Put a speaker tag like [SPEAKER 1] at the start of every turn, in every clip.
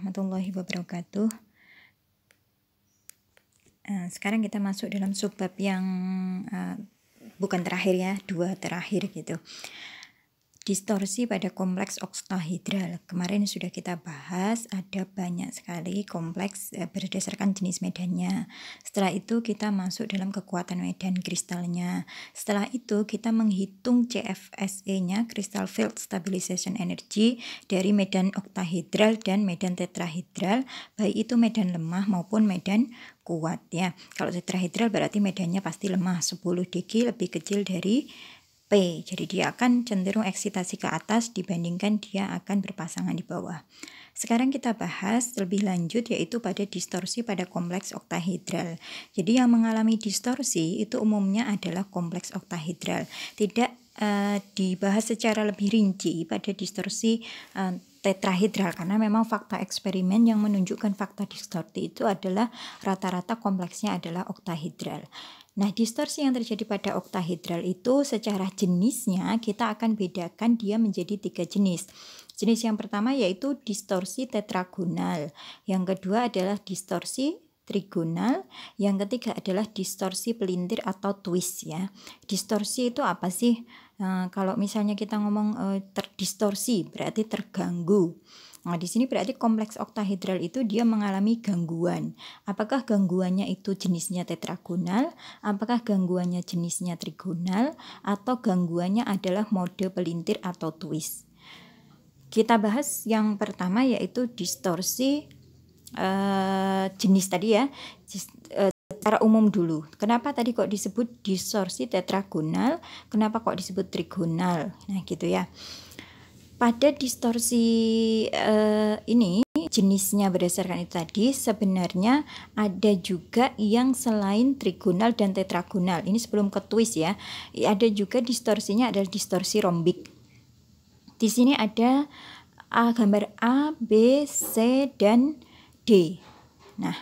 [SPEAKER 1] warahmatullahi wabarakatuh. Sekarang kita masuk dalam subbab yang bukan terakhir ya, 2 terakhir gitu. Distorsi pada kompleks oktahedral. Kemarin sudah kita bahas, ada banyak sekali kompleks berdasarkan jenis medannya. Setelah itu kita masuk dalam kekuatan medan kristalnya. Setelah itu kita menghitung CFSE-nya, Crystal Field Stabilization Energy, dari medan oktahedral dan medan tetrahedral, baik itu medan lemah maupun medan kuat ya. Kalau tetrahedral berarti medannya pasti lemah, 10 dg lebih kecil dari P, jadi dia akan cenderung eksitasi ke atas dibandingkan dia akan berpasangan di bawah. Sekarang kita bahas lebih lanjut yaitu pada distorsi pada kompleks oktahedral. Jadi yang mengalami distorsi itu umumnya adalah kompleks oktahedral. Tidak dibahas secara lebih rinci pada distorsi tetrahedral karena memang fakta eksperimen yang menunjukkan fakta distorsi itu adalah rata-rata kompleksnya adalah oktahedral. Nah, distorsi yang terjadi pada oktahedral itu secara jenisnya kita akan bedakan dia menjadi 3 jenis. Jenis yang pertama yaitu distorsi tetragonal, yang kedua adalah distorsi trigonal, yang ketiga adalah distorsi pelintir atau twist ya. Distorsi itu apa sih? Kalau misalnya kita ngomong terdistorsi berarti terganggu. Nah, di sini berarti kompleks oktahedral itu dia mengalami gangguan. Apakah gangguannya itu jenisnya tetragonal, apakah gangguannya jenisnya trigonal, atau gangguannya adalah mode pelintir atau twist. Kita bahas yang pertama yaitu distorsi jenis tadi ya, secara umum dulu. Kenapa tadi kok disebut distorsi tetragonal, kenapa kok disebut trigonal, nah gitu ya. Pada distorsi ini jenisnya berdasarkan itu tadi sebenarnya ada juga yang selain trigonal dan tetragonal. Ini sebelum ke twist ya. Ada juga distorsinya adalah distorsi rombik. Di sini ada gambar A, B, C dan D. Nah,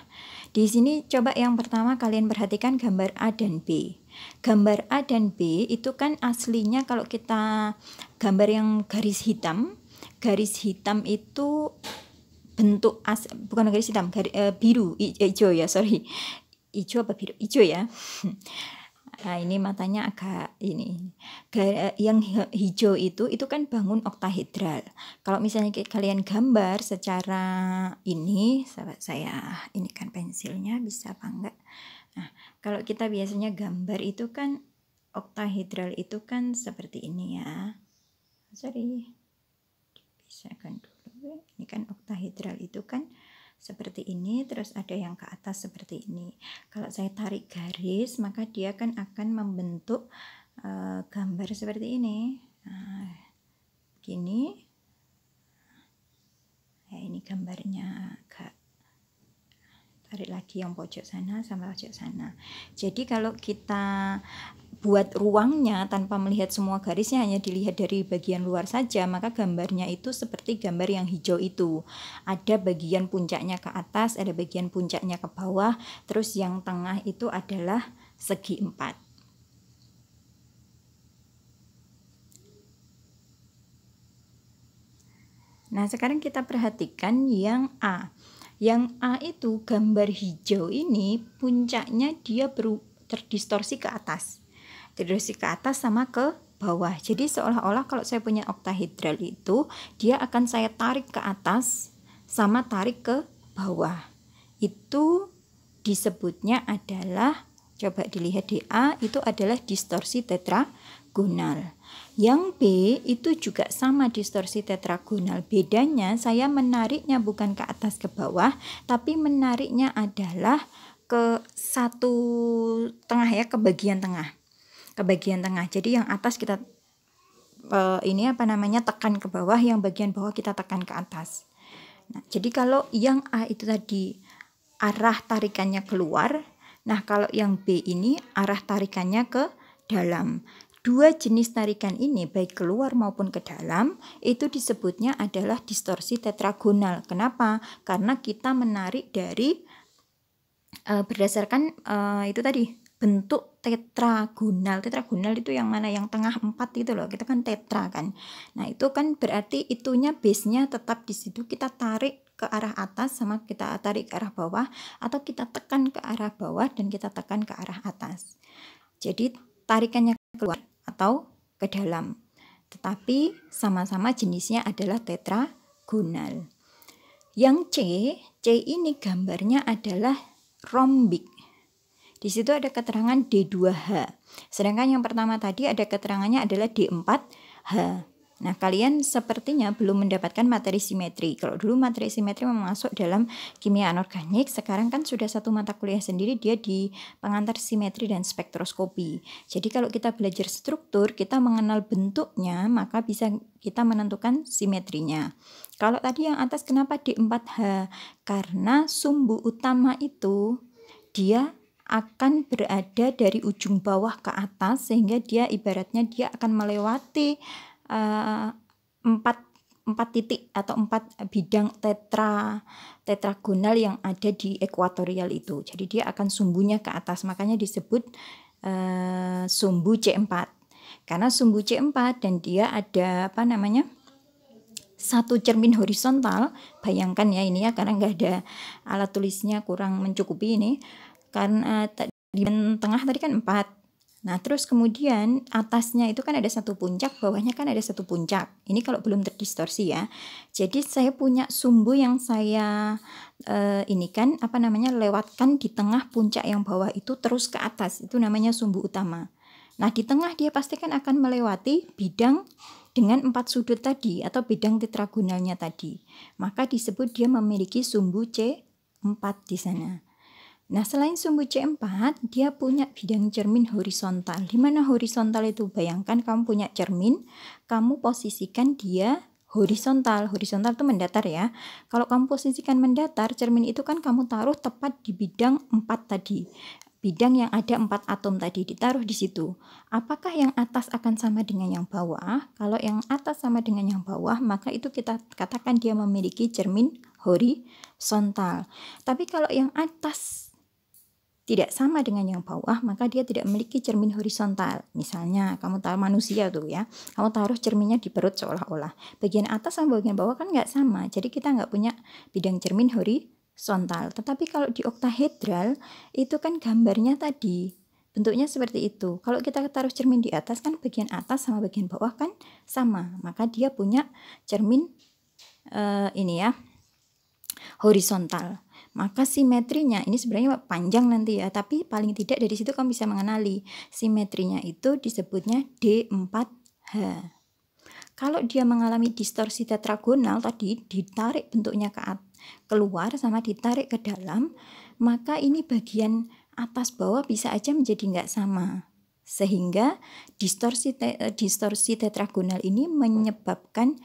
[SPEAKER 1] di sini coba yang pertama kalian perhatikan gambar A dan B. Gambar A dan B itu kan aslinya kalau kita gambar yang garis hitam itu bentuk bukan garis hitam, biru, hijau ya, sorry. Hijau apa biru? Hijau ya. Nah, ini matanya agak ini. Yang hijau itu kan bangun oktahedral. Kalau misalnya kalian gambar secara ini, saya ini kan pensilnya bisa apa enggak? Nah, kalau kita biasanya gambar itu kan oktahedral itu kan seperti ini ya. Sorry. Bisa kan dulu. Ini kan oktahedral itu kan seperti ini, terus ada yang ke atas seperti ini. Kalau saya tarik garis, maka dia kan akan membentuk gambar seperti ini. Nah, gini. Ya, ini gambarnya agak tarik lagi yang pojok sana sama pojok sana. Jadi kalau kita buat ruangnya tanpa melihat semua garisnya, hanya dilihat dari bagian luar saja, maka gambarnya itu seperti gambar yang hijau itu. Ada bagian puncaknya ke atas, ada bagian puncaknya ke bawah, terus yang tengah itu adalah segi 4. Nah, sekarang kita perhatikan yang A. Yang A itu gambar hijau ini puncaknya dia terdistorsi ke atas. Terdistorsi ke atas sama ke bawah. Jadi seolah-olah kalau saya punya oktahedral itu dia akan saya tarik ke atas sama tarik ke bawah. Itu disebutnya adalah, coba dilihat di A, itu adalah distorsi tetragonal. Yang B itu juga sama distorsi tetragonal. Bedanya saya menariknya bukan ke atas ke bawah, tapi menariknya adalah ke satu tengah ya, ke bagian tengah. Ke bagian tengah. Jadi yang atas kita tekan ke bawah, yang bagian bawah kita tekan ke atas. Nah, jadi kalau yang A itu tadi arah tarikannya keluar, nah kalau yang B ini arah tarikannya ke dalam. Dua jenis tarikan ini baik keluar maupun ke dalam itu disebutnya adalah distorsi tetragonal. Kenapa? Karena kita menarik dari berdasarkan itu tadi bentuk tetragonal. Tetragonal itu yang mana? Yang tengah 4 itu loh. Kita kan tetra kan. Nah, itu kan berarti itunya base-nya tetap di situ, kita tarik ke arah atas sama kita tarik ke arah bawah, atau kita tekan ke arah bawah dan kita tekan ke arah atas. Jadi tarikannya keluar atau ke dalam. Tetapi sama-sama jenisnya adalah tetragonal. Yang C ini gambarnya adalah rombik. Di situ ada keterangan D2H. Sedangkan yang pertama tadi ada keterangannya adalah D4H. Nah, kalian sepertinya belum mendapatkan materi simetri. Kalau dulu materi simetri memang masuk dalam kimia anorganik, sekarang kan sudah satu mata kuliah sendiri, dia di pengantar simetri dan spektroskopi. Jadi kalau kita belajar struktur, kita mengenal bentuknya, maka bisa kita menentukan simetrinya. Kalau tadi yang atas kenapa D4H? Karena sumbu utama itu dia akan berada dari ujung bawah ke atas, sehingga dia ibaratnya dia akan melewati empat titik atau 4 bidang tetragonal yang ada di ekuatorial itu. Jadi dia akan sumbunya ke atas, makanya disebut sumbu C4. Karena sumbu C4 dan dia ada satu cermin horizontal. Bayangkan ya ini ya, karena nggak ada alat tulisnya, kurang mencukupi ini. Karena di tengah tadi kan 4. Nah, terus kemudian atasnya itu kan ada satu puncak, bawahnya kan ada satu puncak. Ini kalau belum terdistorsi ya. Jadi saya punya sumbu yang saya lewatkan di tengah puncak yang bawah itu terus ke atas. Itu namanya sumbu utama. Nah, di tengah dia pasti kan akan melewati bidang dengan 4 sudut tadi atau bidang tetragonalnya tadi. Maka disebut dia memiliki sumbu C4 di sana. Nah, selain sumbu C4, dia punya bidang cermin horizontal. Di mana horizontal itu? Bayangkan kamu punya cermin, kamu posisikan dia horizontal. Horizontal itu mendatar ya. Kalau kamu posisikan mendatar, cermin itu kan kamu taruh tepat di bidang 4 tadi. Bidang yang ada 4 atom tadi ditaruh di situ. Apakah yang atas akan sama dengan yang bawah? Kalau yang atas sama dengan yang bawah, maka itu kita katakan dia memiliki cermin horizontal. Tapi kalau yang atas tidak sama dengan yang bawah, maka dia tidak memiliki cermin horizontal. Misalnya kamu taruh manusia tuh ya, kamu taruh cerminnya di perut seolah-olah. Bagian atas sama bagian bawah kan nggak sama, jadi kita nggak punya bidang cermin horizontal. Tetapi kalau di oktahedral itu kan gambarnya tadi bentuknya seperti itu. Kalau kita taruh cermin di atas kan bagian atas sama bagian bawah kan sama, maka dia punya cermin horizontal. Maka simetrinya ini sebenarnya panjang nanti ya, tapi paling tidak dari situ kamu bisa mengenali simetrinya itu disebutnya D4H. Kalau dia mengalami distorsi tetragonal tadi, ditarik bentuknya keluar sama ditarik ke dalam, maka ini bagian atas bawah bisa aja menjadi nggak sama. Sehingga distorsi tetragonal ini menyebabkan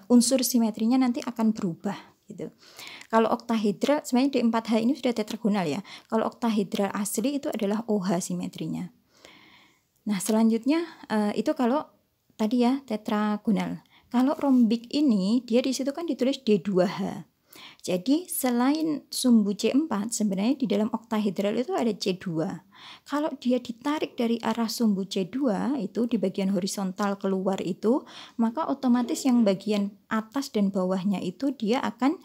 [SPEAKER 1] unsur simetrinya nanti akan berubah gitu. Kalau oktahedral sebenarnya D4H ini sudah tetragonal ya. Kalau oktahedral asli itu adalah OH simetrinya. Nah, selanjutnya itu kalau tadi ya tetragonal. Kalau rombik ini dia di situ kan ditulis D2H. Jadi selain sumbu C4 sebenarnya di dalam oktahedral itu ada C2. Kalau dia ditarik dari arah sumbu C2 itu di bagian horizontal keluar itu, maka otomatis yang bagian atas dan bawahnya itu dia akan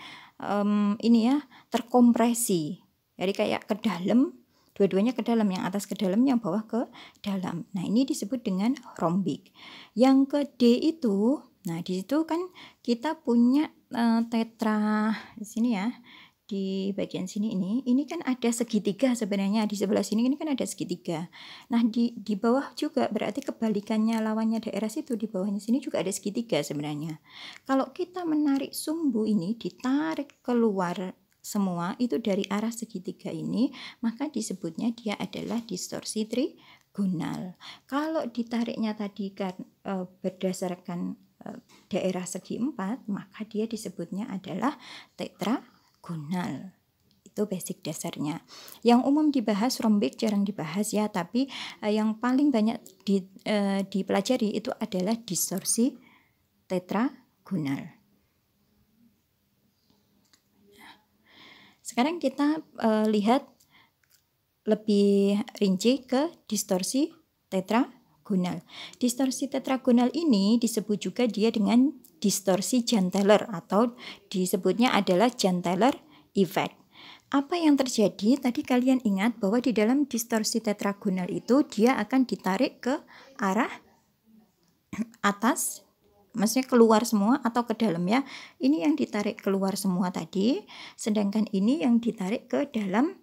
[SPEAKER 1] terkompresi. Jadi kayak ke dalam, dua-duanya ke dalam, yang atas ke dalam, yang bawah ke dalam. Nah, ini disebut dengan rombik. Yang ke D itu, nah di situ kan kita punya tetra di sini ya. Di bagian sini ini kan ada segitiga sebenarnya, di sebelah sini ini kan ada segitiga. Nah, di bawah juga berarti kebalikannya, lawannya daerah situ, di bawahnya sini juga ada segitiga sebenarnya. Kalau kita menarik sumbu ini ditarik keluar semua itu dari arah segitiga ini, maka disebutnya dia adalah distorsi trigonal. Kalau ditariknya tadi kan berdasarkan daerah segi 4, maka dia disebutnya adalah tetragonal. Itu basic dasarnya. Yang umum dibahas rombik jarang dibahas ya, tapi yang paling banyak dipelajari itu adalah distorsi tetragonal. Sekarang kita lihat lebih rinci ke distorsi tetragonal. tetragonal. Distorsi tetragonal ini disebut juga dia dengan distorsi Jahn-Teller atau disebutnya adalah Jahn-Teller effect. Apa yang terjadi? Tadi kalian ingat bahwa di dalam distorsi tetragonal itu dia akan ditarik ke arah atas, maksudnya keluar semua atau ke dalam ya. Ini yang ditarik keluar semua tadi, sedangkan ini yang ditarik ke dalam,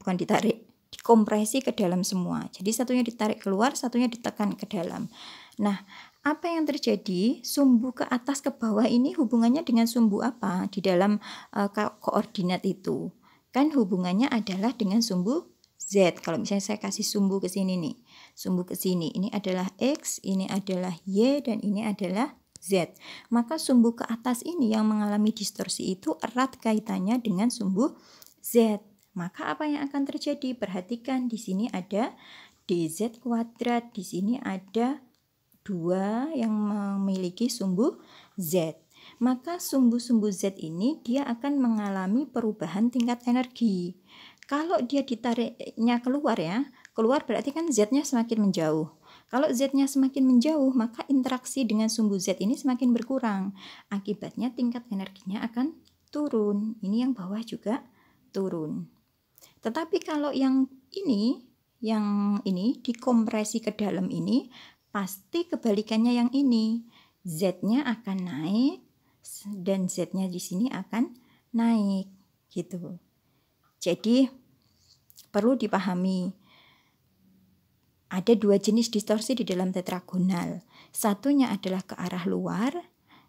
[SPEAKER 1] bukan ditarik, dikompresi ke dalam semua. Jadi satunya ditarik keluar, satunya ditekan ke dalam. Nah, apa yang terjadi? Sumbu ke atas ke bawah ini hubungannya dengan sumbu apa di dalam koordinat itu? Kan hubungannya adalah dengan sumbu Z. Kalau misalnya saya kasih sumbu ke sini nih, sumbu ke sini, ini adalah X, ini adalah Y, dan ini adalah Z. Maka sumbu ke atas ini yang mengalami distorsi itu erat kaitannya dengan sumbu Z. Maka apa yang akan terjadi? Perhatikan di sini ada DZ kuadrat, di sini ada 2 yang memiliki sumbu Z. Maka sumbu-sumbu Z ini dia akan mengalami perubahan tingkat energi. Kalau dia ditariknya keluar ya, keluar berarti kan Z-nya semakin menjauh. Kalau Z-nya semakin menjauh, maka interaksi dengan sumbu Z ini semakin berkurang. Akibatnya tingkat energinya akan turun. Ini yang bawah juga turun. Tetapi kalau yang ini dikompresi ke dalam ini, pasti kebalikannya yang ini. Z-nya akan naik dan Z-nya di sini akan naik gitu. Jadi perlu dipahami ada 2 jenis distorsi di dalam tetragonal. Satunya adalah ke arah luar,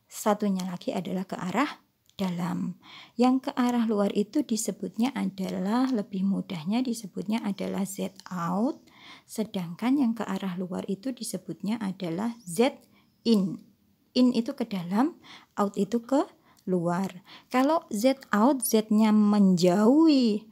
[SPEAKER 1] satunya lagi adalah ke arah dalam. Yang ke arah luar itu disebutnya adalah, lebih mudahnya disebutnya adalah Z out, sedangkan yang ke arah luar itu disebutnya adalah Z in. In itu ke dalam, out itu ke luar. Kalau Z out, Z-nya menjauhi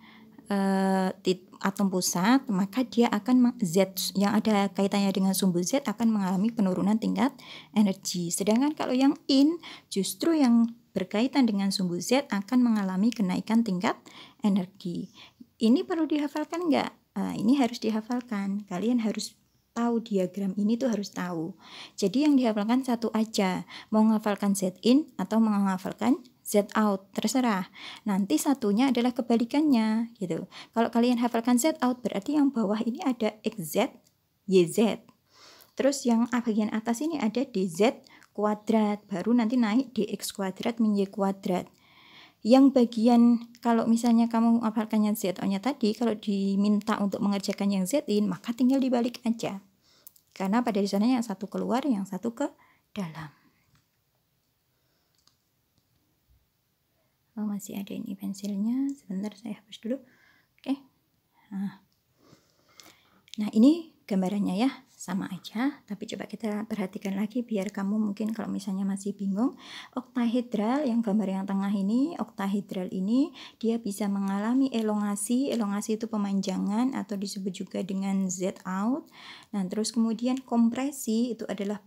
[SPEAKER 1] atom pusat, maka dia akan Z yang ada kaitannya dengan sumbu Z akan mengalami penurunan tingkat energi. Sedangkan kalau yang in, justru yang berkaitan dengan sumbu Z akan mengalami kenaikan tingkat energi. Ini perlu dihafalkan enggak? Ini harus dihafalkan. Kalian harus tahu diagram ini tuh harus tahu. Jadi yang dihafalkan satu aja. Mau menghafalkan Z in atau menghafalkan Z out, terserah. Nanti satunya adalah kebalikannya gitu. Kalau kalian hafalkan Z out berarti yang bawah ini ada XZ, YZ. Terus yang bagian atas ini ada DZ kuadrat, baru nanti naik DX kuadrat menjadi kuadrat. Yang bagian kalau misalnya kamu hafalkannya Z out-nya tadi, kalau diminta untuk mengerjakan yang Z in, maka tinggal dibalik aja. Karena pada dasarnya yang satu keluar, yang satu ke dalam. Oh, masih ada ini pensilnya, sebentar saya hapus dulu. Oke. Nah ini gambarannya ya, sama aja, tapi coba kita perhatikan lagi biar kamu mungkin kalau misalnya masih bingung. Oktahedral yang gambar yang tengah ini, oktahedral ini dia bisa mengalami elongasi. Elongasi itu pemanjangan atau disebut juga dengan Z out. Nah terus kemudian kompresi itu adalah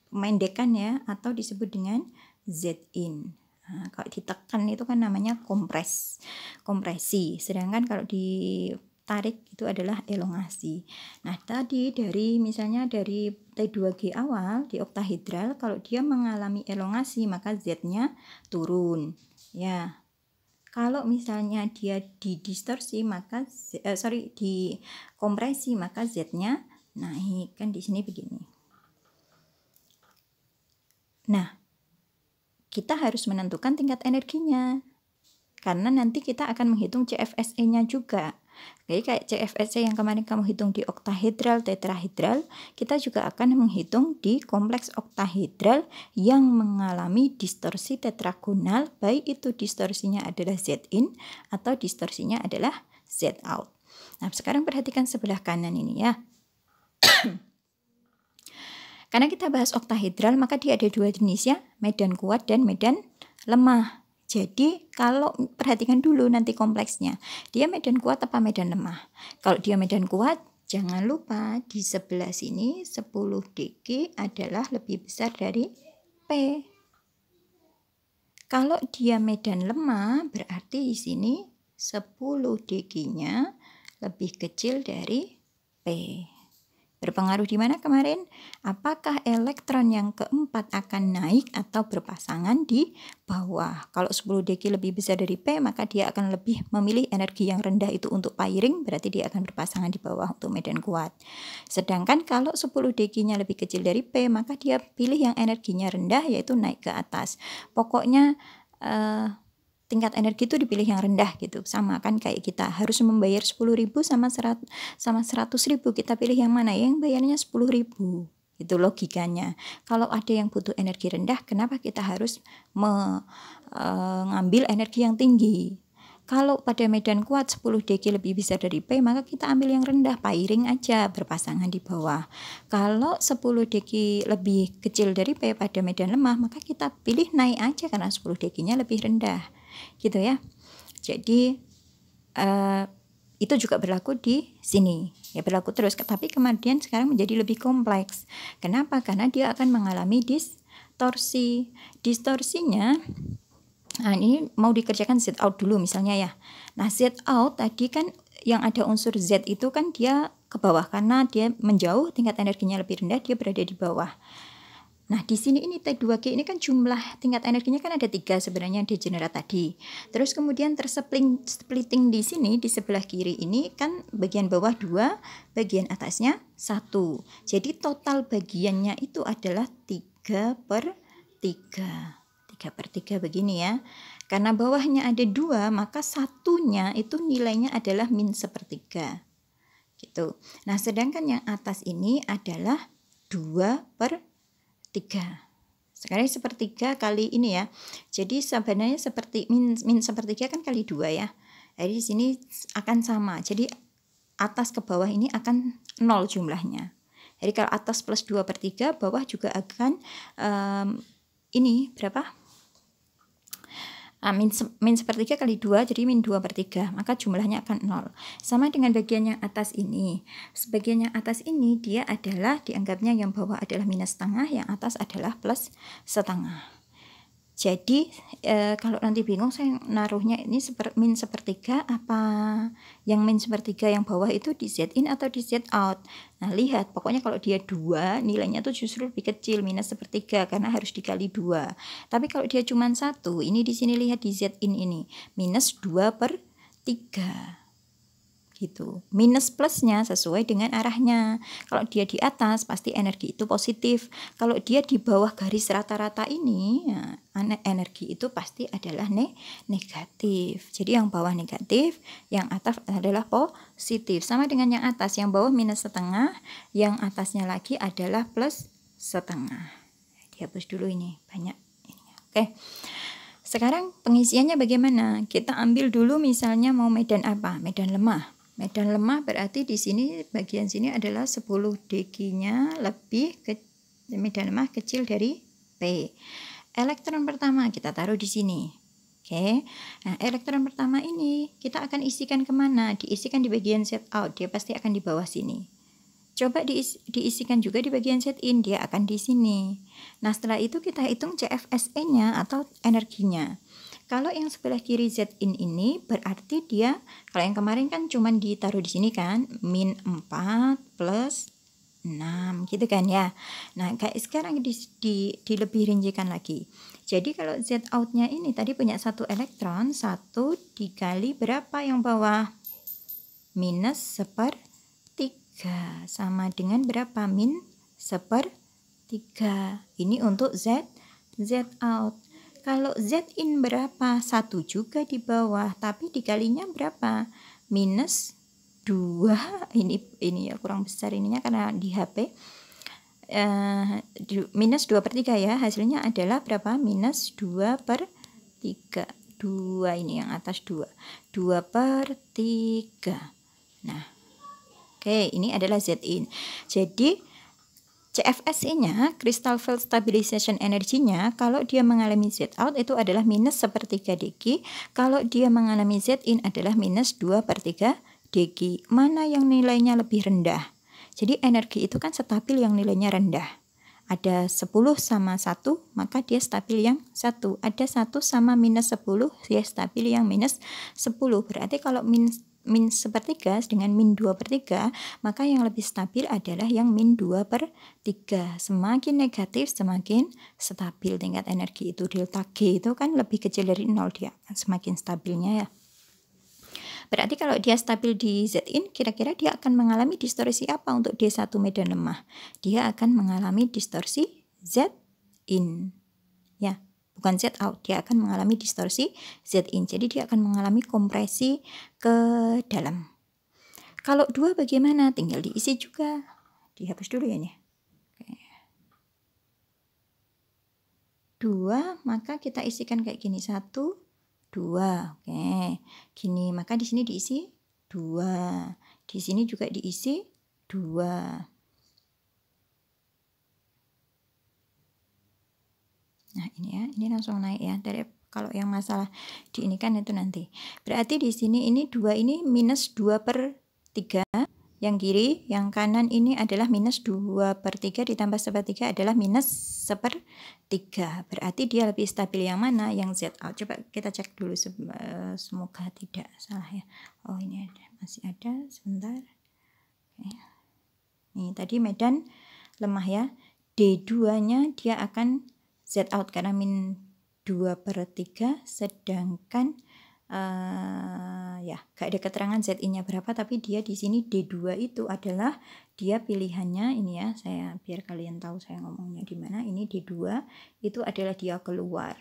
[SPEAKER 1] pemendekan ya, atau disebut dengan Z in. Nah, kalau ditekan itu kan namanya kompresi. Sedangkan kalau ditarik itu adalah elongasi. Nah, tadi misalnya dari T2G awal di oktahedral, kalau dia mengalami elongasi maka Z-nya turun. Ya. Kalau misalnya dia didistorsi maka dikompresi maka Z-nya naik. Kan di sini begini. Nah, kita harus menentukan tingkat energinya. Karena nanti kita akan menghitung CFSE-nya juga. Jadi kayak CFSE yang kemarin kamu hitung di oktahedral, tetrahedral, kita juga akan menghitung di kompleks oktahedral yang mengalami distorsi tetragonal, baik itu distorsinya adalah Z in atau distorsinya adalah Z out. Nah, sekarang perhatikan sebelah kanan ini ya. Karena kita bahas oktahedral, maka dia ada 2 jenis ya, medan kuat dan medan lemah. Jadi kalau perhatikan dulu nanti kompleksnya, dia medan kuat apa medan lemah. Kalau dia medan kuat, jangan lupa di sebelah sini 10 dg adalah lebih besar dari P. Kalau dia medan lemah, berarti di sini 10 dg-nya lebih kecil dari P. Berpengaruh di mana kemarin? Apakah elektron yang keempat akan naik atau berpasangan di bawah? Kalau 10 deki lebih besar dari P, maka dia akan lebih memilih energi yang rendah itu untuk pairing, berarti dia akan berpasangan di bawah untuk medan kuat. Sedangkan kalau 10 dekinya lebih kecil dari P, maka dia pilih yang energinya rendah, yaitu naik ke atas. Pokoknya tingkat energi itu dipilih yang rendah gitu. Sama kan kayak kita harus membayar 10.000 sama 100.000, kita pilih yang mana? Yang bayarnya 10.000. Itu logikanya. Kalau ada yang butuh energi rendah, kenapa kita harus mengambil energi yang tinggi? Kalau pada medan kuat 10 deki lebih besar dari P, maka kita ambil yang rendah, pairing aja, berpasangan di bawah. Kalau 10 deki lebih kecil dari P pada medan lemah, maka kita pilih naik aja karena 10 dekinya lebih rendah. Gitu ya. Jadi itu juga berlaku di sini. Ya berlaku terus, tapi kemudian sekarang menjadi lebih kompleks. Kenapa? Karena dia akan mengalami distorsi. Distorsinya, nah ini mau dikerjakan Z out dulu misalnya ya. Nah Z out tadi kan yang ada unsur Z itu kan dia ke bawah karena dia menjauh, tingkat energinya lebih rendah, dia berada di bawah. Nah di sini ini T2G ini kan jumlah tingkat energinya kan ada 3 sebenarnya degenerat tadi. Terus kemudian tersplitting di sini di sebelah kiri ini kan bagian bawah 2, bagian atasnya 1. Jadi total bagiannya itu adalah 3/3. 3/3 begini ya. Karena bawahnya ada 2, maka satunya itu nilainya adalah -1/3. Gitu. Nah, sedangkan yang atas ini adalah 2/3. Sekarang sepertiga kali ini ya. Jadi sebenarnya seperti -1/3 kan kali 2 ya. Jadi di sini akan sama. Jadi atas ke bawah ini akan 0 jumlahnya. Jadi kalau atas plus 2/3, bawah juga akan ini berapa? -1/3 kali 2, jadi -2/3, maka jumlahnya akan 0. Sama dengan bagian yang atas ini. Bagian yang atas ini dia adalah dianggapnya yang bawah adalah -setengah, yang atas adalah +setengah. Jadi kalau nanti bingung saya naruhnya ini -1/3 apa yang -1/3 yang bawah itu di Z in atau di Z out. Nah lihat, pokoknya kalau dia 2 nilainya tuh justru lebih kecil, -1/3 karena harus dikali 2. Tapi kalau dia cuma 1, ini di sini lihat di Z in ini -2/3. Gitu. Minus plusnya sesuai dengan arahnya. Kalau dia di atas pasti energi itu positif. Kalau dia di bawah garis rata-rata ini, ya, energi itu pasti adalah negatif. Jadi yang bawah negatif, yang atas adalah positif. Sama dengan yang atas, yang bawah -setengah, yang atasnya lagi adalah +setengah. Dihapus dulu ini, banyak ininya. Oke. Sekarang pengisiannya bagaimana? Kita ambil dulu misalnya mau medan apa? Medan lemah. Medan lemah berarti di sini bagian sini adalah 10 dekinya lebih medan lemah kecil dari P. Elektron pertama kita taruh di sini. Oke. Nah, elektron pertama ini kita akan isikan kemana? Diisikan di bagian Z out, dia pasti akan di bawah sini. Coba diisikan juga di bagian Z in, dia akan di sini. Nah, setelah itu kita hitung CFSE-nya atau energinya. Kalau yang sebelah kiri Z in ini berarti dia, kalau yang kemarin kan cuma ditaruh di sini kan, -4 + 6 gitu kan ya. Nah, kayak sekarang lebih rincikan lagi. Jadi kalau Z out-nya ini tadi punya 1 elektron, 1 dikali berapa yang bawah? -1/3 sama dengan berapa? -1/3. Ini untuk Z out. Kalau Z in berapa? 1 juga di bawah, tapi dikalinya berapa? -2. Ini ya kurang besar ininya karena di HP. -2/3 ya, hasilnya adalah berapa? -2/3. 2 ini yang atas 2. 2/3. Nah, oke, ini adalah Z in. Jadi CFSE-nya, Crystal Field Stabilization Energy-nya, kalau dia mengalami Z out itu adalah -1/3 deki, kalau dia mengalami Z in adalah -2/3 deki. Mana yang nilainya lebih rendah? Jadi energi itu kan stabil yang nilainya rendah. Ada 10 sama 1, maka dia stabil yang 1. Ada 1 sama -10, dia stabil yang -10. Berarti kalau min 1/3 dengan min 2/3, maka yang lebih stabil adalah yang min 2/3. Semakin negatif semakin stabil tingkat energi itu. Delta G itu kan lebih kecil dari 0, dia semakin stabilnya ya. Berarti kalau dia stabil di Zin, kira-kira dia akan mengalami distorsi apa untuk D1 medan lemah? Dia akan mengalami distorsi Zin. Ya, bukan Z out, dia akan mengalami distorsi Zin. Jadi dia akan mengalami kompresi ke dalam. Kalau 2 bagaimana? Tinggal diisi juga. Dihapus dulu ya nih. 2, maka kita isikan kayak gini. 1, 2. Oke. Gini, maka di sini diisi 2. Di sini juga diisi 2. Nah, ini ya, ini langsung naik ya. Dari kalau yang masalah di ini kan itu nanti. Berarti di sini ini 2 ini minus 2/3. Yang kiri, yang kanan ini adalah minus 2/3 ditambah 1/3 adalah minus 1/3. Berarti dia lebih stabil yang mana? Yang Z out. Coba kita cek dulu, semoga tidak salah ya. Oh, ini ada, masih ada, sebentar. Oke. Nih, tadi medan lemah ya. D2-nya dia akan Z out karena min 2/3, sedangkan ya gak ada keterangan ZI-nya berapa, tapi dia di sini D2 itu adalah dia pilihannya ini ya, saya biar kalian tahu saya ngomongnya di mana. Ini D2 itu adalah dia keluar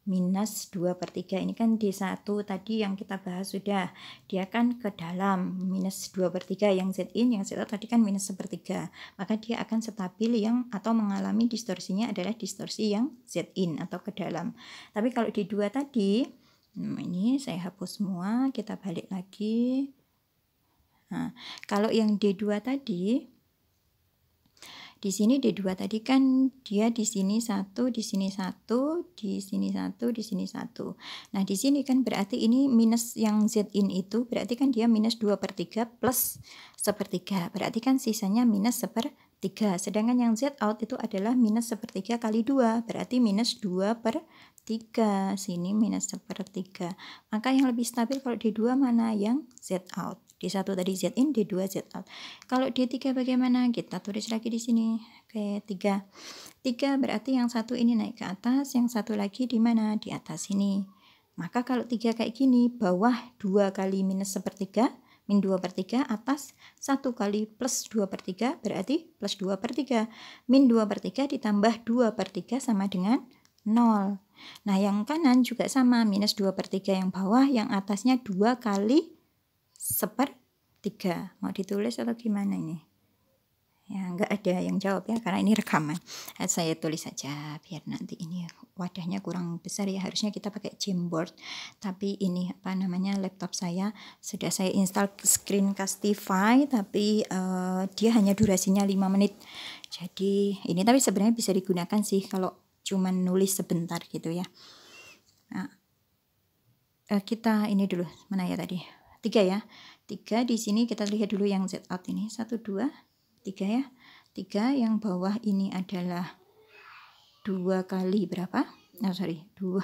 [SPEAKER 1] minus 2/3. Ini kan D1 tadi yang kita bahas sudah, dia kan ke dalam minus 2/3. Yang ZIN, yang Z tadi kan minus 1/3, maka dia akan stabil yang atau mengalami distorsinya adalah distorsi yang ZIN atau ke dalam. Tapi kalau D2 tadi, ini saya hapus semua, kita balik lagi. Nah, kalau yang D2 tadi, di sini D2 tadi kan dia di sini 1, di sini 1, di sini 1, di sini 1. Nah, di sini kan berarti ini minus yang ZIN itu berarti kan dia minus 2/3 plus 1/3. Berarti kan sisanya minus 1/3. Sedangkan yang Z out itu adalah minus 1/3 kali 2, berarti minus 2/3. Sini minus 1/3. Maka yang lebih stabil kalau D2 mana? Yang Z out. D1 tadi ZIN, D2 Z out. Kalau D3 bagaimana? Kita tulis lagi di sini. Oke, 3. 3 berarti yang satu ini naik ke atas, yang satu lagi di mana? Di atas sini. Maka kalau 3 kayak gini, bawah 2 kali minus 1/3, min 2/3, atas 1 kali plus 2/3, berarti plus 2/3. Min 2/3 ditambah 2/3 sama dengan 0. Nah, yang kanan juga sama, minus 2/3 yang bawah, yang atasnya 2 kali 1/3. Mau ditulis atau gimana ini? Ya, nggak ada yang jawab ya, karena ini rekaman. Saya tulis saja, biar nanti ini wadahnya kurang besar ya. Harusnya kita pakai Jamboard, tapi ini apa namanya, laptop saya sudah saya install Screencastify, tapi dia hanya durasinya 5 menit. Jadi ini tapi sebenarnya bisa digunakan sih kalau cuman nulis sebentar gitu ya. Nah, kita ini dulu, mana ya tadi? 3 ya. 3 di sini kita lihat dulu yang Z out ini. 1, 2, 3 ya. 3 yang bawah ini adalah 2 kali berapa? Nah, sorry, 2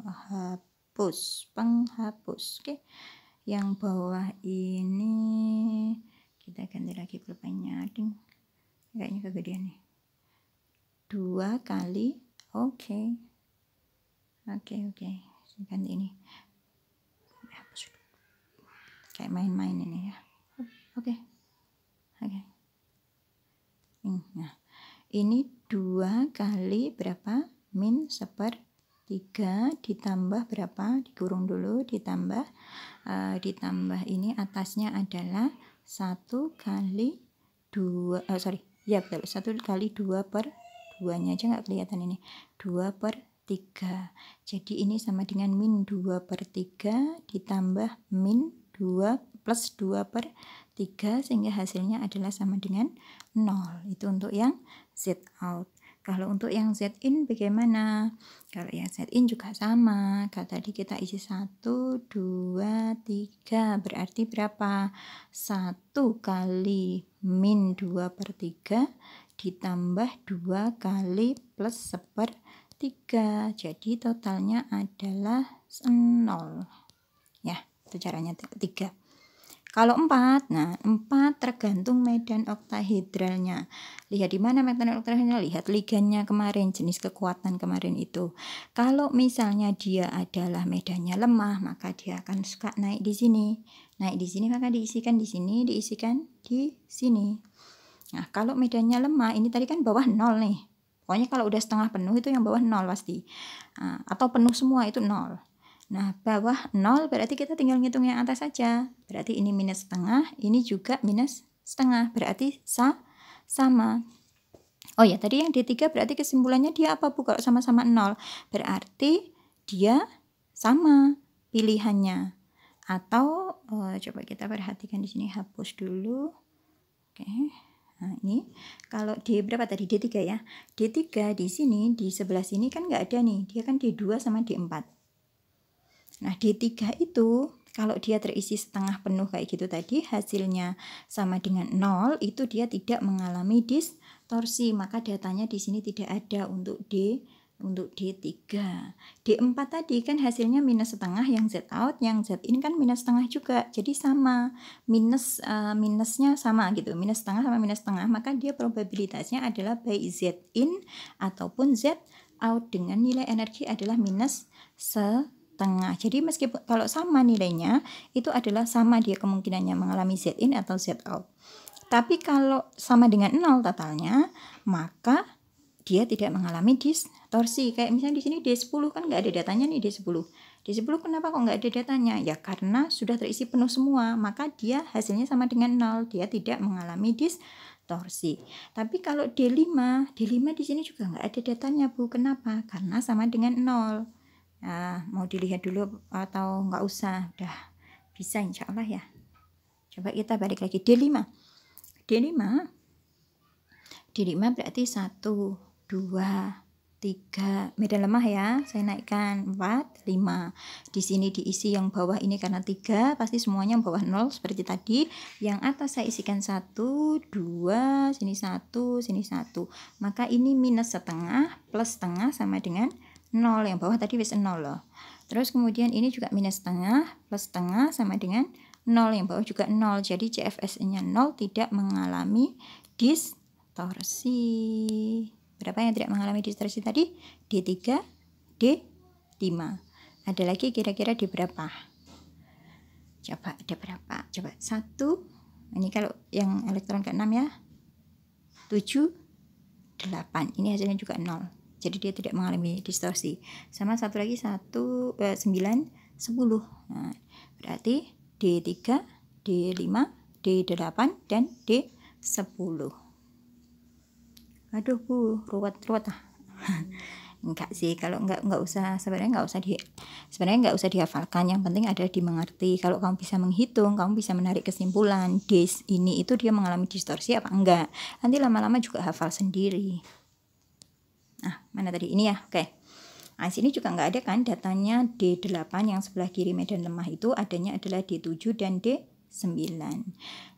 [SPEAKER 1] hapus, penghapus. Oke. Yang bawah ini kita ganti lagi pulpennya, ding. Kayaknya kegedean nih. 2 kali, oke. Oke. Ganti ini. Kayak main-main ini ya. Oke. Nah, ini 2 kali berapa? Min 1/3 ditambah berapa? Dikurung dulu, ditambah ini atasnya adalah 1 kali 2, ya betul, 1 kali 2/2-nya aja nggak kelihatan ini. 2/3. Jadi ini sama dengan min 2/3 ditambah min 2 plus 2/3, sehingga hasilnya adalah sama dengan 0. Itu untuk yang Z out. Kalau untuk yang Z in bagaimana? Kalau yang Z in juga sama. Kalau tadi kita isi 1, 2, 3. Berarti berapa? 1 kali min 2/3 ditambah 2 kali plus 1/3. Jadi totalnya adalah 0. Ya. Itu caranya 3. Kalau 4, nah 4 tergantung medan oktahedralnya. Lihat di mana medan oktahedralnya, lihat ligannya kemarin, jenis kekuatan kemarin itu. Kalau misalnya dia adalah medannya lemah, maka dia akan suka naik di sini. Naik di sini maka diisikan di sini, diisikan di sini. Nah, kalau medannya lemah, ini tadi kan bawah 0 nih. Pokoknya kalau udah setengah penuh itu yang bawah 0 pasti. Nah, atau penuh semua itu 0. Nah, bawah 0 berarti kita tinggal ngitung yang atas saja. Berarti ini minus setengah, ini juga minus setengah. Berarti sama. Oh ya, tadi yang D3 berarti kesimpulannya dia apa, Bu? Kalau sama-sama 0. Berarti dia sama pilihannya. Atau coba kita perhatikan di sini, hapus dulu. Oke. Nah, ini kalau D berapa tadi? D3 ya. D3 di sini, di sebelah sini kan nggak ada nih. Dia kan D2 sama D4. Nah, D3 itu kalau dia terisi setengah penuh kayak gitu tadi, hasilnya sama dengan 0, itu dia tidak mengalami distorsi. Maka datanya di sini tidak ada untuk D3. D4 tadi kan hasilnya minus setengah, yang Z out, yang Z in kan minus setengah juga. Jadi sama, minusnya sama gitu, minus setengah sama minus setengah. Maka dia probabilitasnya adalah baik Z in ataupun Z out dengan nilai energi adalah minus setengah. Jadi meskipun kalau sama nilainya, itu adalah sama dia kemungkinannya mengalami Z in atau Z out. Tapi kalau sama dengan 0 totalnya, maka dia tidak mengalami distorsi. Kayak misalnya di sini D10 kan nggak ada datanya nih, D10. D10 kenapa kok nggak ada datanya? Ya karena sudah terisi penuh semua, maka dia hasilnya sama dengan 0. Dia tidak mengalami distorsi. Tapi kalau D5 di sini juga nggak ada datanya, Bu. Kenapa? Karena sama dengan 0. Nah, mau dilihat dulu atau nggak usah? Udah bisa insya Allah ya. Coba kita balik lagi D5 berarti 1, 2, 3 medan lemah ya, saya naikkan 4, 5. Di sini diisi yang bawah ini karena 3, pasti semuanya bawah 0 seperti tadi. Yang atas saya isikan 1, 2, sini 1, sini 1. Maka ini minus setengah plus setengah sama dengan 0. Yang bawah tadi wis 0 loh. Terus kemudian ini juga minus setengah plus setengah sama dengan 0. Yang bawah juga 0. Jadi CFS-nya 0, tidak mengalami distorsi. Berapa yang tidak mengalami distorsi tadi? D3, D5. Ada lagi kira-kira di berapa? Coba ada berapa? Coba 1. Ini kalau yang elektron ke-6 ya. 7, 8. Ini hasilnya juga 0. Jadi dia tidak mengalami distorsi. Sama satu lagi 9, 10. Nah, berarti D3, D5, D8 dan D10. Aduh Bu, ruwet ah. Enggak sih, kalau enggak usah, sebenarnya enggak usah dihafalkan. Yang penting adalah dimengerti. Kalau kamu bisa menghitung, kamu bisa menarik kesimpulan ini itu dia mengalami distorsi apa enggak. Nanti lama-lama juga hafal sendiri. Nah, mana tadi? Ini ya, oke. Nah, sini juga nggak ada kan datanya D8 yang sebelah kiri medan lemah itu, adanya adalah D7 dan D9.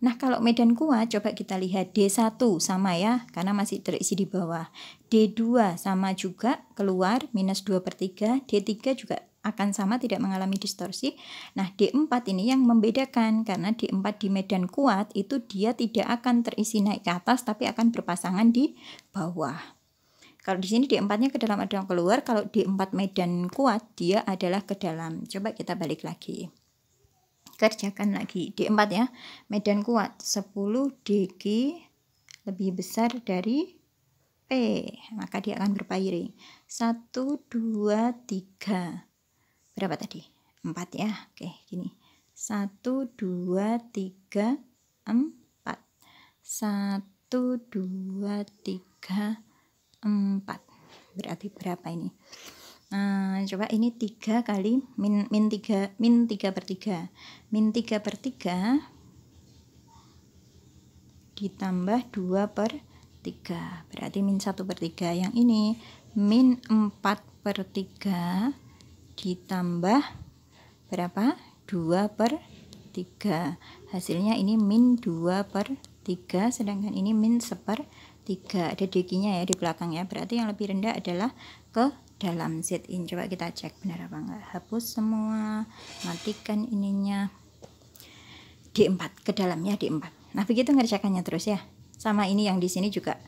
[SPEAKER 1] Nah, kalau medan kuat coba kita lihat D1 sama ya, karena masih terisi di bawah. D2 sama juga, keluar minus 2/3. D3 juga akan sama, tidak mengalami distorsi. Nah, D4 ini yang membedakan, karena D4 di medan kuat itu dia tidak akan terisi naik ke atas, tapi akan berpasangan di bawah. Kalau di sini D4-nya ke dalam ada yang keluar, kalau D4 medan kuat dia adalah ke dalam. Coba kita balik lagi. Kerjakan lagi. D4 ya, medan kuat 10 dg lebih besar dari P, maka dia akan berpairing. 1, 2, 3. Berapa tadi? 4 ya. Oke, gini. 1, 2, 3, 4. 1, 2, 3, 4. Berarti berapa ini? Coba ini 3 kali min 3/3. Min 3/3 ditambah 2/3. Berarti min 1/3. Yang ini min 4/3 ditambah berapa? 2/3. Hasilnya ini min 2/3, sedangkan ini min 1/3. 3, ada DQ-nya ya di belakang ya, berarti yang lebih rendah adalah ke dalam Z in. Coba kita cek benar apa enggak. Hapus semua, matikan ininya, D4 ke dalamnya D4. Nah begitu ngerjakannya terus ya. Sama ini yang di sini juga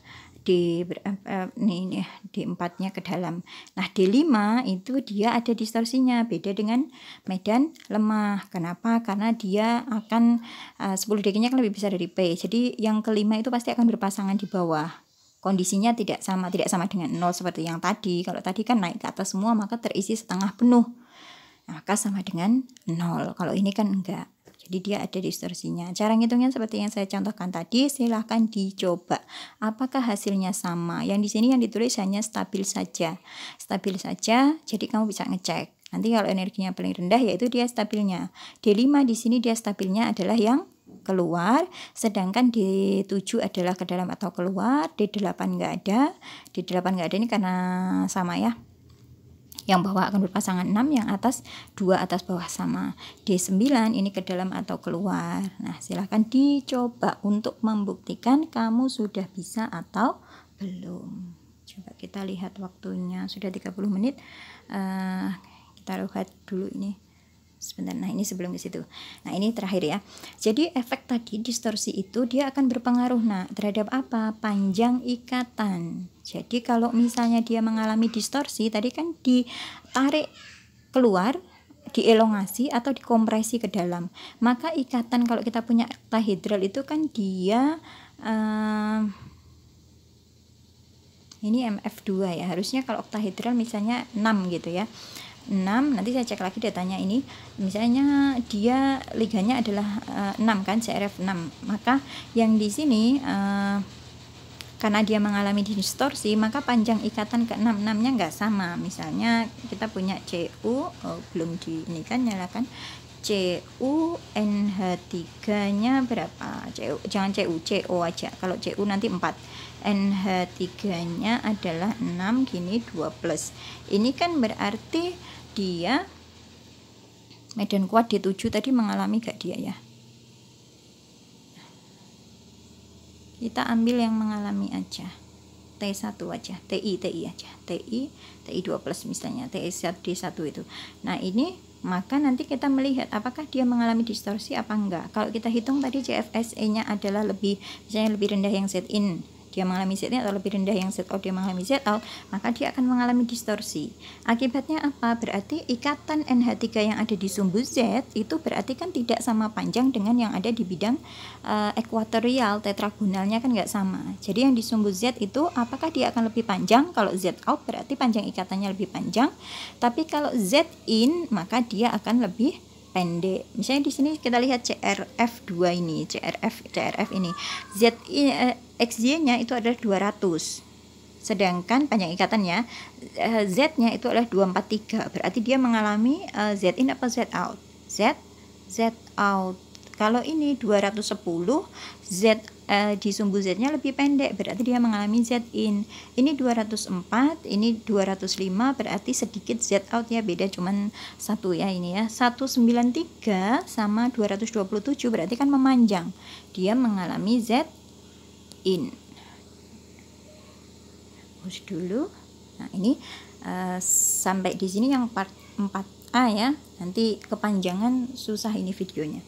[SPEAKER 1] D ini D4-nya ke dalam. Nah D5 itu dia ada distorsinya, beda dengan medan lemah. Kenapa? Karena dia akan 10 DQ-nya kan lebih besar dari P. Jadi yang kelima itu pasti akan berpasangan di bawah. Kondisinya tidak sama dengan 0 seperti yang tadi. Kalau tadi kan naik ke atas semua maka terisi setengah penuh. Nah, maka sama dengan 0. Kalau ini kan enggak. Jadi dia ada distorsinya. Cara ngitungnya seperti yang saya contohkan tadi, silahkan dicoba. Apakah hasilnya sama? Yang di sini yang ditulis hanya stabil saja. Stabil saja, jadi kamu bisa ngecek. Nanti kalau energinya paling rendah yaitu dia stabilnya. D5 di sini dia stabilnya adalah yang keluar, sedangkan D7 adalah ke dalam atau keluar, D8 enggak ada. D8 enggak ada ini karena sama ya. Yang bawah akan berpasangan 6, yang atas 2 atas bawah sama. D9 ini ke dalam atau keluar. Nah silahkan dicoba untuk membuktikan kamu sudah bisa atau belum. Coba kita lihat waktunya, sudah 30 menit. Kita lihat dulu ini sebentar. Nah ini sebelum ke situ. Nah ini terakhir ya. Jadi efek tadi distorsi itu dia akan berpengaruh terhadap apa? Panjang ikatan. Jadi kalau misalnya dia mengalami distorsi, tadi kan ditarik keluar, dielongasi atau dikompresi ke dalam. Maka ikatan kalau kita punya oktahedral itu kan dia ini MF2 ya. Harusnya kalau oktahedral misalnya 6 gitu ya. 6, nanti saya cek lagi datanya ini, misalnya dia liganya adalah 6 kan, CRF 6, maka yang di sini karena dia mengalami distorsi maka panjang ikatan ke 6 nya nggak sama. Misalnya kita punya CU, belum di ini kan, nyalakan CU, NH3 nya berapa? CU, jangan CU, CO aja. Kalau CU nanti 4, NH3 nya adalah 6, gini 2+. Ini kan berarti dia medan kuat D7 tadi mengalami gak dia ya. Kita ambil yang mengalami aja, T1 aja, TI aja, TI 2+ misalnya, TI D1 itu. Nah ini maka nanti kita melihat apakah dia mengalami distorsi apa enggak. Kalau kita hitung tadi CFSE nya adalah misalnya lebih rendah yang Z in, dia mengalami Z in, atau lebih rendah yang Z out, dia mengalami Z out, maka dia akan mengalami distorsi. Akibatnya apa? Berarti ikatan NH3 yang ada di sumbu Z itu berarti kan tidak sama panjang dengan yang ada di bidang ekuatorial, tetragonalnya kan nggak sama. Jadi yang di sumbu Z itu apakah dia akan lebih panjang? Kalau Z out berarti panjang ikatannya lebih panjang, tapi kalau Z in maka dia akan lebih pendek. Misalnya di sini kita lihat CRF2 ini, CRF ini, XY-nya itu adalah 200. Sedangkan panjang ikatannya Z-nya itu adalah 243. Berarti dia mengalami Z in apa Z out? Z out. Kalau ini 210, Z di sumbu Z-nya lebih pendek, berarti dia mengalami Z in. Ini 204, ini 205, berarti sedikit Z out ya, beda cuman 1 ya ini ya. 193 sama 227 berarti kan memanjang. Dia mengalami Z in. Hapus dulu. Nah, ini sampai di sini yang part 4A ya. Nanti kepanjangan susah ini videonya.